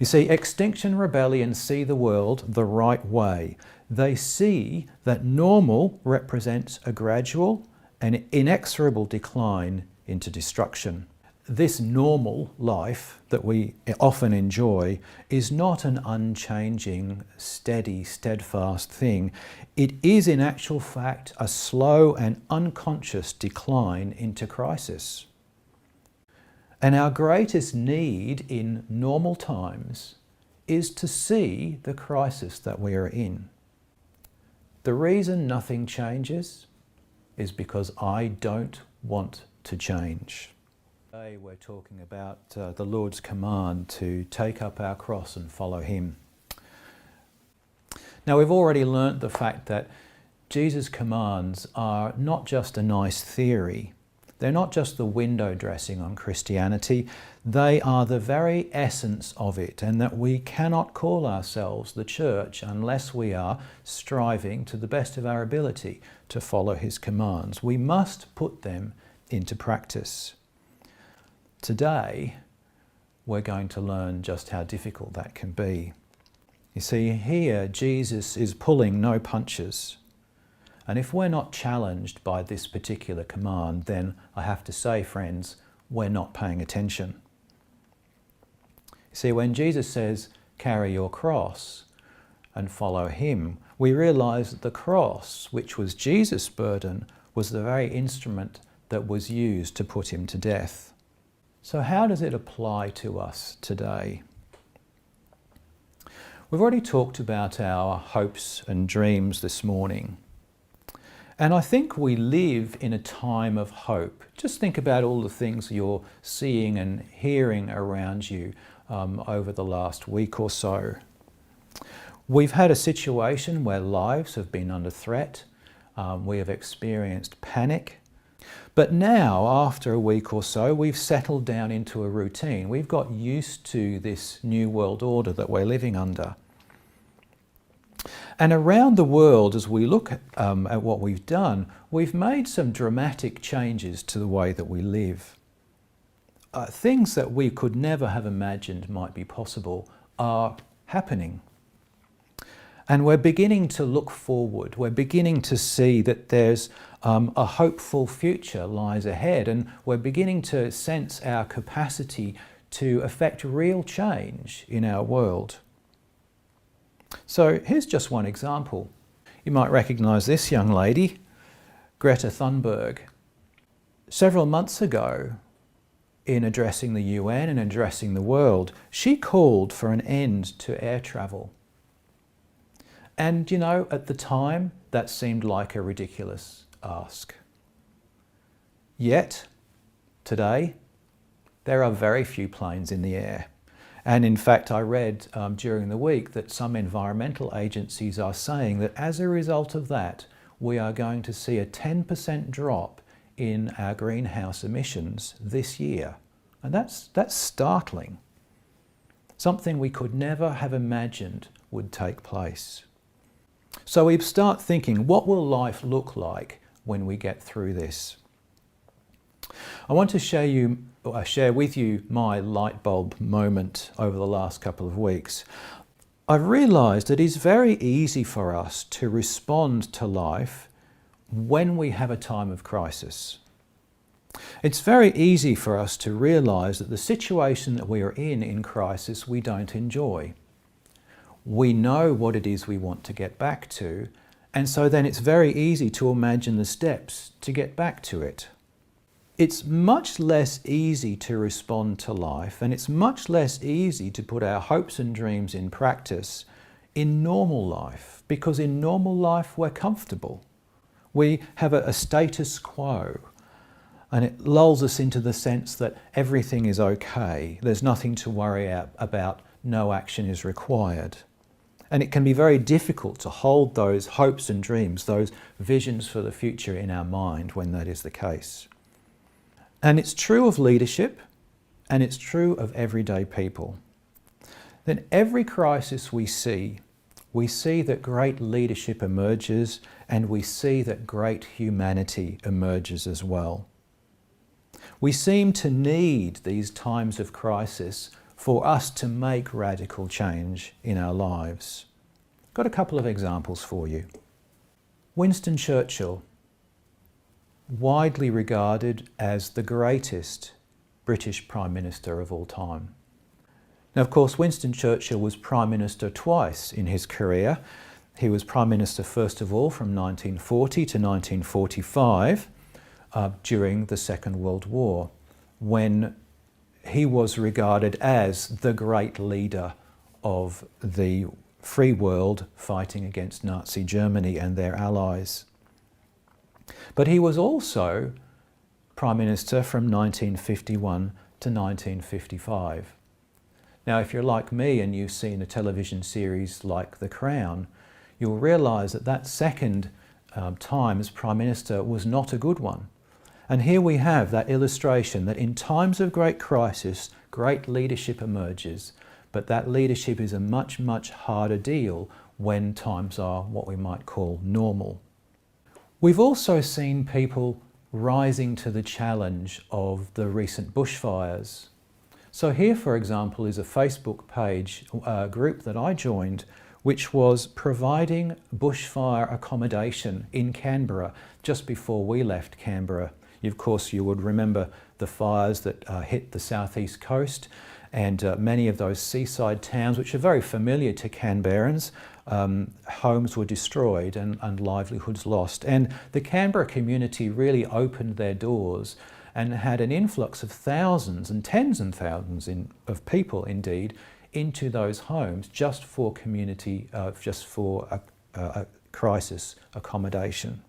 You see, Extinction Rebellion see the world the right way. They see that normal represents a gradual and inexorable decline into destruction. This normal life that we often enjoy is not an unchanging, steady, steadfast thing. It is in actual fact a slow and unconscious decline into crisis. And our greatest need in normal times is to see the crisis that we are in. The reason nothing changes is because I don't want to change. Today we're talking about the Lord's command to take up our cross and follow Him. Now, we've already learnt the fact that Jesus' commands are not just a nice theory. They're not just the window dressing on Christianity. They are the very essence of it, and that we cannot call ourselves the church unless we are striving to the best of our ability to follow His commands. We must put them into practice. Today, we're going to learn just how difficult that can be. You see, here Jesus is pulling no punches. And if we're not challenged by this particular command, then I have to say, friends, we're not paying attention. You see, when Jesus says, carry your cross and follow Him, we realise that the cross, which was Jesus' burden, was the very instrument that was used to put Him to death. So how does it apply to us today? We've already talked about our hopes and dreams this morning. And I think we live in a time of hope. Just think about all the things you're seeing and hearing around you over the last week or so. We've had a situation where lives have been under threat. We have experienced panic. But now, after a week or so, we've settled down into a routine. We've got used to this new world order that we're living under. And around the world, as we look at what we've done, we've made some dramatic changes to the way that we live. Things that we could never have imagined might be possible are happening. And we're beginning to look forward. We're beginning to see that there's a hopeful future lies ahead, and we're beginning to sense our capacity to affect real change in our world. So here's just one example. You might recognise this young lady, Greta Thunberg. Several months ago, in addressing the UN and addressing the world, she called for an end to air travel. And you know, at the time, that seemed like a ridiculous ask. Yet, today, there are very few planes in the air. And in fact, I read during the week that some environmental agencies are saying that as a result of that, we are going to see a 10% drop in our greenhouse emissions this year. And that's startling. Something we could never have imagined would take place. So we start thinking, what will life look like when we get through this? I want to share with you my light bulb moment over the last couple of weeks. I've realised that it's very easy for us to respond to life when we have a time of crisis. It's very easy for us to realise that the situation that we are in crisis we don't enjoy. We know what it is we want to get back to, and so then it's very easy to imagine the steps to get back to it. It's much less easy to respond to life, and it's much less easy to put our hopes and dreams in practice in normal life, because in normal life we're comfortable. We have a status quo, and it lulls us into the sense that everything is okay, there's nothing to worry about, no action is required. And it can be very difficult to hold those hopes and dreams, those visions for the future in our mind when that is the case. And it's true of leadership, and it's true of everyday people. Then every crisis we see that great leadership emerges, and we see that great humanity emerges as well. We seem to need these times of crisis for us to make radical change in our lives. Got a couple of examples for you. Winston Churchill, widely regarded as the greatest British Prime Minister of all time. Now, of course, Winston Churchill was Prime Minister twice in his career. He was Prime Minister, first of all, from 1940 to 1945 during the Second World War, when he was regarded as the great leader of the free world fighting against Nazi Germany and their allies. But he was also Prime Minister from 1951 to 1955. Now, if you're like me and you've seen a television series like The Crown, you'll realise that that second time as Prime Minister was not a good one. And here we have that illustration that in times of great crisis, great leadership emerges, but that leadership is a much, much harder deal when times are what we might call normal. We've also seen people rising to the challenge of the recent bushfires. So here, for example, is a Facebook page group that I joined, which was providing bushfire accommodation in Canberra just before we left Canberra. Of course, you would remember the fires that hit the southeast coast, and many of those seaside towns, which are very familiar to Canberrans, homes were destroyed and livelihoods lost. And the Canberra community really opened their doors and had an influx of thousands and tens of thousands of people, indeed, into those homes just for community, just for a crisis accommodation.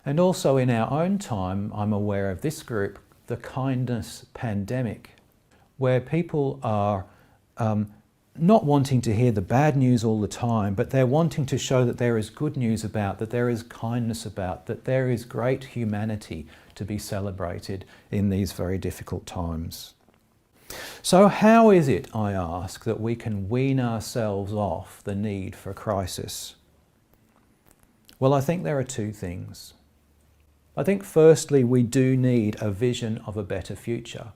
And also in our own time, I'm aware of this group, the Kindness Pandemic, where people are not wanting to hear the bad news all the time, but they're wanting to show that there is good news about, that there is kindness about, that there is great humanity to be celebrated in these very difficult times. So how is it, I ask, that we can wean ourselves off the need for crisis? Well, I think there are two things. I think firstly, we do need a vision of a better future.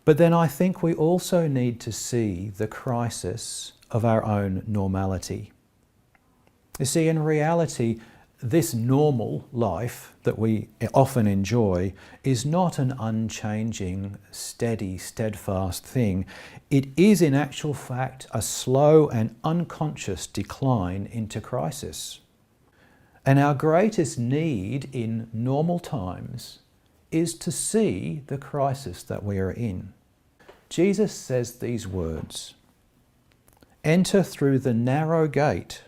But then I think we also need to see the crisis of our own normality. You see, in reality, this normal life that we often enjoy is not an unchanging, steady, steadfast thing. It is in actual fact a slow and unconscious decline into crisis. And our greatest need in normal times is to see the crisis that we are in. Jesus says these words, "Enter through the narrow gate,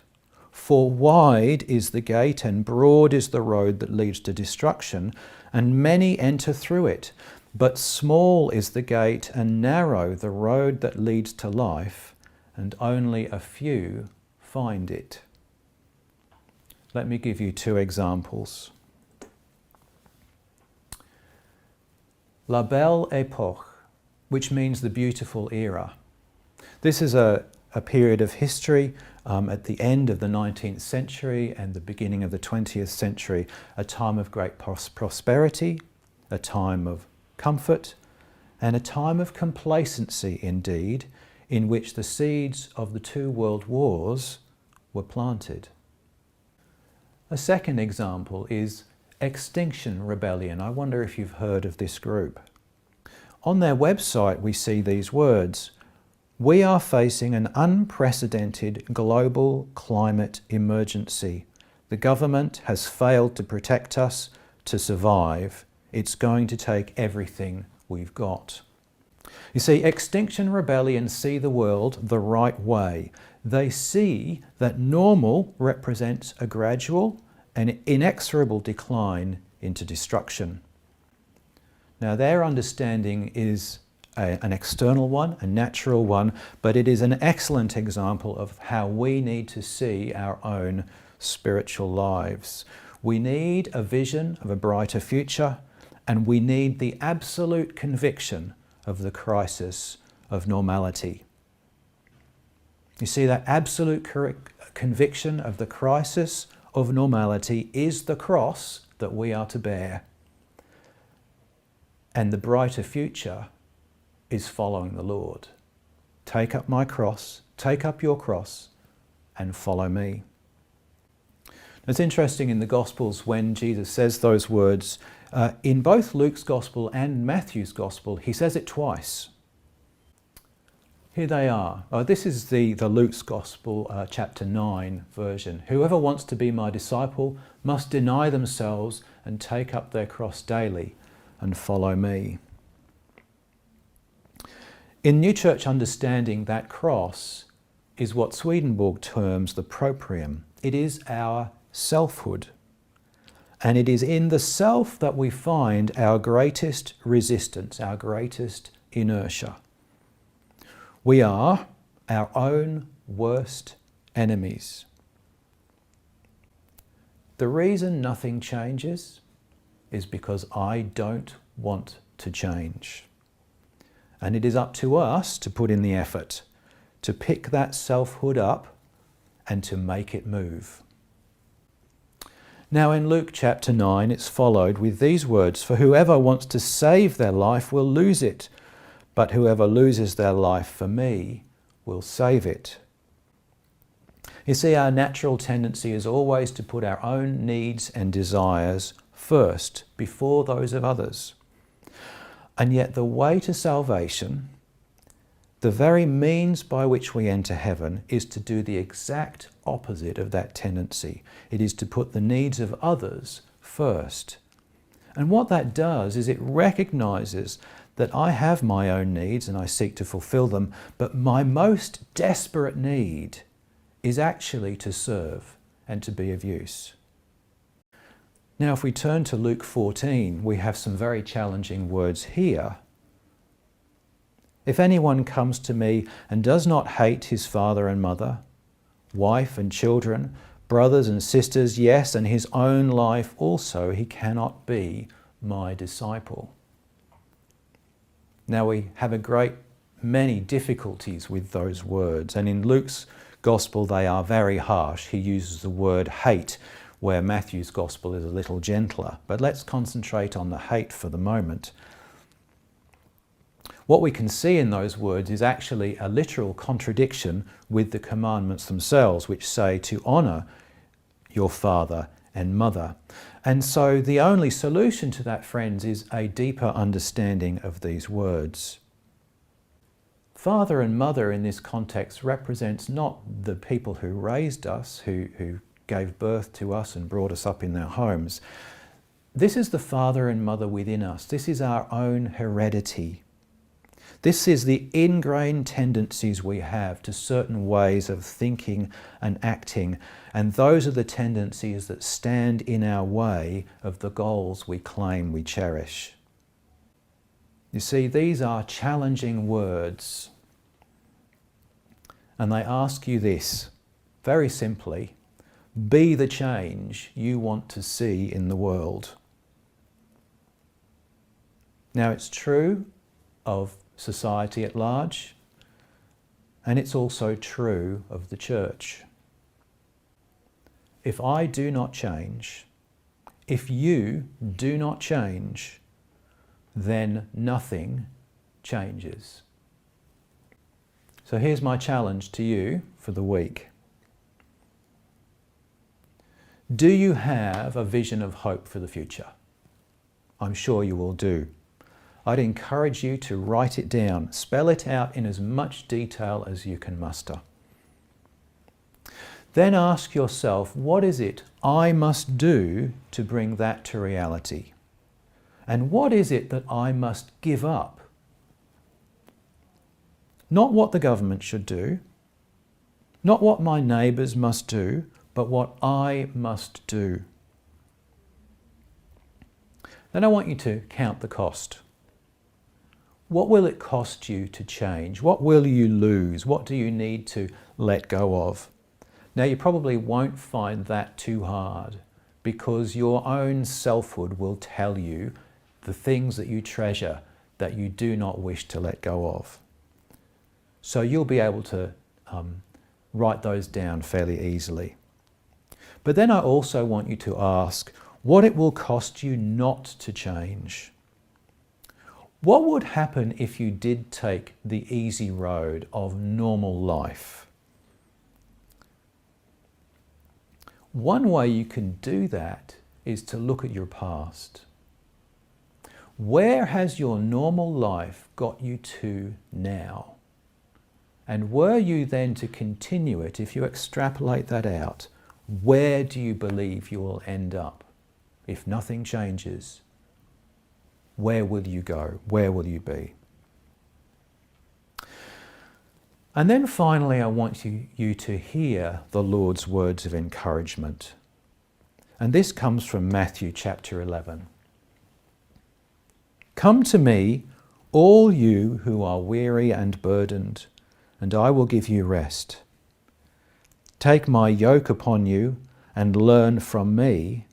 for wide is the gate and broad is the road that leads to destruction, and many enter through it. But small is the gate and narrow the road that leads to life, and only a few find it." Let me give you two examples. La Belle Époque, which means the beautiful era. This is a period of history at the end of the 19th century and the beginning of the 20th century, a time of great prosperity, a time of comfort, and a time of complacency indeed, in which the seeds of the two world wars were planted. A second example is Extinction Rebellion. I wonder if you've heard of this group. On their website we see these words, "We are facing an unprecedented global climate emergency. The government has failed to protect us to survive. It's going to take everything we've got." You see, Extinction Rebellion see the world the right way. They see that normal represents a gradual and inexorable decline into destruction. Now, their understanding is an external one, a natural one, but it is an excellent example of how we need to see our own spiritual lives. We need a vision of a brighter future, and we need the absolute conviction of the crisis of normality. You see, that absolute conviction of the crisis of normality is the cross that we are to bear. And the brighter future is following the Lord. take up my cross, take up your cross, and follow me. It's interesting in the Gospels when Jesus says those words, in both Luke's Gospel and Matthew's Gospel, he says it twice. Here they are. This is the Luke's Gospel, chapter 9 version. Whoever wants to be my disciple must deny themselves and take up their cross daily and follow me. In New Church understanding, that cross is what Swedenborg terms the proprium. It is our selfhood. And it is in the self that we find our greatest resistance, our greatest inertia. We are our own worst enemies. The reason nothing changes is because I don't want to change. And it is up to us to put in the effort, to pick that selfhood up and to make it move. Now in Luke chapter 9, it's followed with these words, "For whoever wants to save their life will lose it, but whoever loses their life for me will save it." You see, our natural tendency is always to put our own needs and desires first, before those of others. And yet the way to salvation, the very means by which we enter heaven, is to do the exact opposite of that tendency. It is to put the needs of others first. And what that does is it recognizes that I have my own needs and I seek to fulfill them, but my most desperate need is actually to serve and to be of use. Now, if we turn to Luke 14, we have some very challenging words here. "If anyone comes to me and does not hate his father and mother, wife and children, brothers and sisters, yes, and his own life also, he cannot be my disciple." Now, we have a great many difficulties with those words, and in Luke's Gospel they are very harsh. He uses the word hate, where Matthew's Gospel is a little gentler. But let's concentrate on the hate for the moment. What we can see in those words is actually a literal contradiction with the commandments themselves, which say to honour your father and mother. And so the only solution to that, friends, is a deeper understanding of these words. Father and mother in this context represents not the people who raised us, who gave birth to us and brought us up in their homes. This is the father and mother within us. This is our own heredity. This is the ingrained tendencies we have to certain ways of thinking and acting, and those are the tendencies that stand in our way of the goals we claim we cherish. You see, these are challenging words, and they ask you this, very simply: be the change you want to see in the world. Now, it's true of society at large, and it's also true of the church. If I do not change, if you do not change, then nothing changes. So here's my challenge to you for the week. Do you have a vision of hope for the future? I'm sure you all do. I'd encourage you to write it down, spell it out in as much detail as you can muster. Then ask yourself, what is it I must do to bring that to reality? And what is it that I must give up? Not what the government should do, not what my neighbours must do, but what I must do. Then I want you to count the cost. What will it cost you to change? What will you lose? What do you need to let go of? Now, you probably won't find that too hard, because your own selfhood will tell you the things that you treasure that you do not wish to let go of. So you'll be able to write those down fairly easily. But then I also want you to ask what it will cost you not to change. What would happen if you did take the easy road of normal life? One way you can do that is to look at your past. Where has your normal life got you to now? And were you then to continue it, if you extrapolate that out, where do you believe you will end up? If nothing changes, where will you go? Where will you be? And then finally, I want you to hear the Lord's words of encouragement. And this comes from Matthew chapter 11. Come to me, all you who are weary and burdened, and I will give you rest. Take my yoke upon you and learn from me,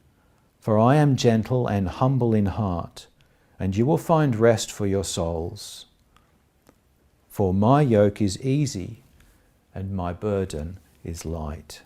for I am gentle and humble in heart, and you will find rest for your souls. For my yoke is easy and my burden is light.